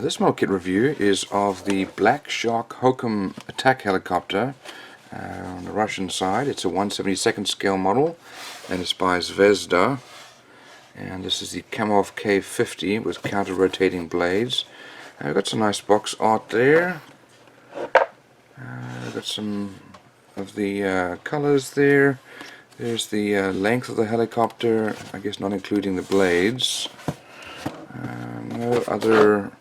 This model kit review is of the Black Shark Hokum attack helicopter on the Russian side. It's a 1/72nd scale model and it's by Zvezda, and this is the Kamov Ka-50 with counter-rotating blades. We've got some nice box art there. We've got some of the colors there. There's the length of the helicopter, I guess not including the blades. No other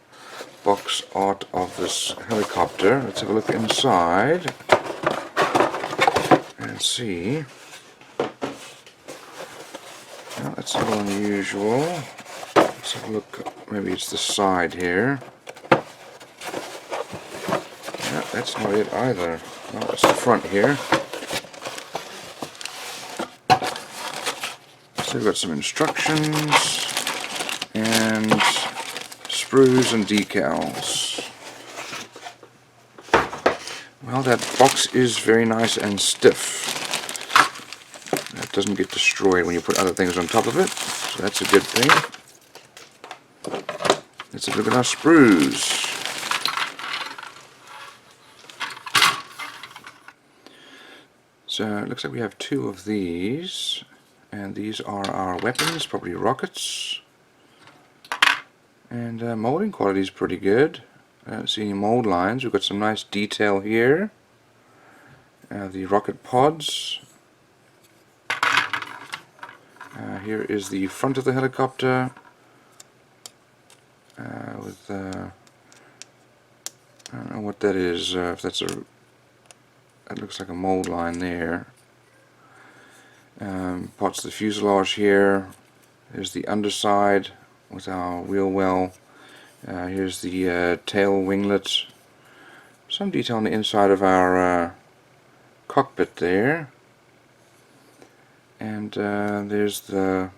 box art of this helicopter. Let's have a look inside and see. Well, that's a little unusual. Let's have a look. Maybe it's the side here. Yeah, that's not it either. Well, it's the front here. So we've got some instructions and sprues and decals. Well, that box is very nice and stiff. That doesn't get destroyed when you put other things on top of it, so that's a good thing. Let's have a look at our sprues. So it looks like we have two of these, and these are our weapons, probably rockets. And molding quality is pretty good. I don't see any mold lines. We've got some nice detail here. The rocket pods. Here is the front of the helicopter with I don't know what that is. If that's that looks like a mold line there. Parts of the fuselage here. There's the underside with our wheel well. Here's the tail winglet. Some detail on the inside of our cockpit there. And there's the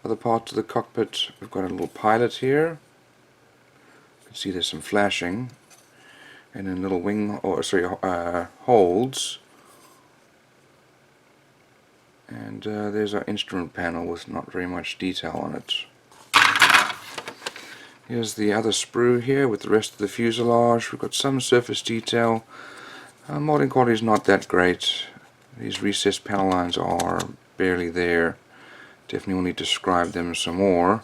other parts of the cockpit. We've got a little pilot here. You can see there's some flashing. And then little wing, or sorry, holds. And there's our instrument panel with not very much detail on it. Here's the other sprue here with the rest of the fuselage. We've got some surface detail. Molding quality is not that great. These recessed panel lines are barely there. Definitely will need to scribe them some more.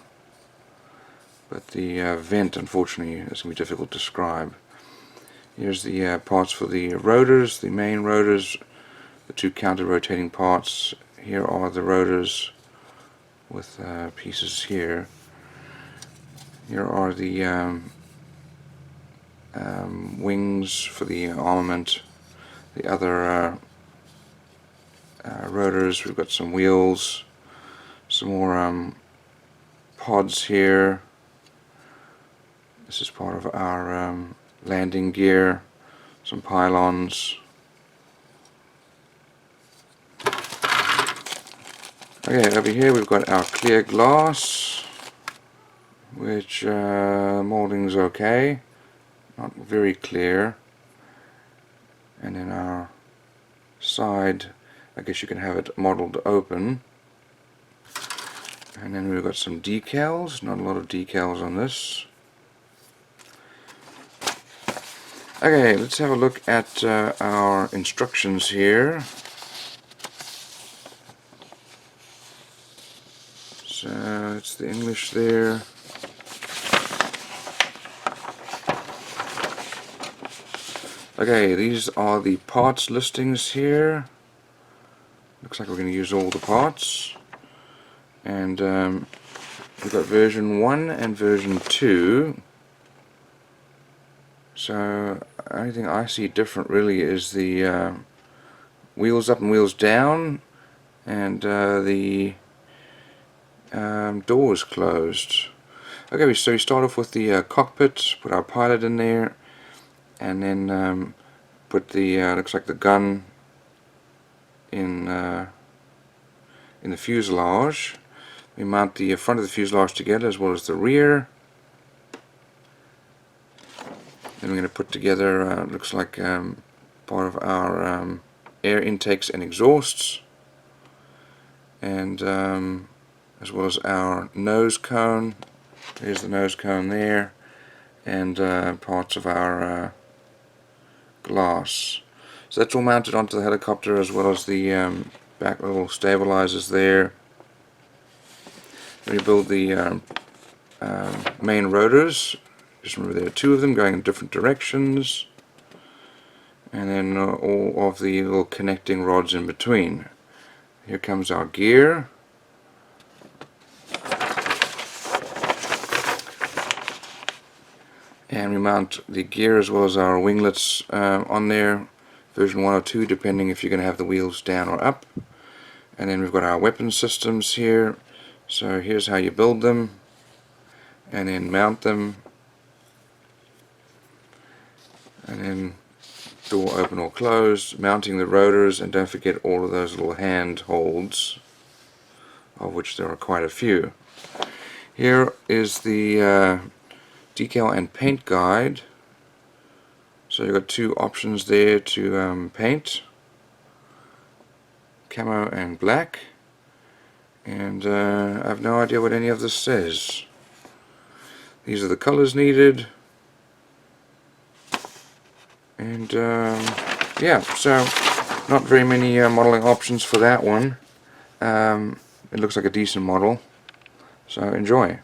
But the vent, unfortunately, is going to be difficult to scribe. Here's the parts for the rotors, the main rotors, the two counter-rotating parts. Here are the rotors with pieces here. Here are the wings for the armament. The other rotors, we've got some wheels, some more pods here. This is part of our landing gear, some pylons. Okay, over here we've got our clear glass, which molding's okay, not very clear. And then our side, I guess you can have it modeled open. And then we've got some decals, not a lot of decals on this. Okay, let's have a look at our instructions here. So it's the English there. Okay, these are the parts listings here. Looks like we're going to use all the parts. And we've got version 1 and version 2. So the only thing I see different really is the wheels up and wheels down, and the doors closed. Okay, so we start off with the cockpit, put our pilot in there, and then put the looks like the gun in the fuselage. We mount the front of the fuselage together as well as the rear. Then we're going to put together looks like part of our air intakes and exhausts, and as well as our nose cone. There's the nose cone there, and parts of our glass. So that's all mounted onto the helicopter, as well as the back little stabilizers there. We build the main rotors. Just remember there are two of them going in different directions, and then all of the little connecting rods in between. Here comes our gear. And we mount the gear as well as our winglets on there, version 1 or 2, depending if you're going to have the wheels down or up. And then we've got our weapon systems here. So here's how you build them, and then mount them, and then door open or close, mounting the rotors, and don't forget all of those little hand holds, of which there are quite a few. Here is the decal and paint guide. So you've got two options there to paint, camo and black, and I have no idea what any of this says. These are the colors needed, and yeah, so not very many modeling options for that one. It looks like a decent model, so enjoy.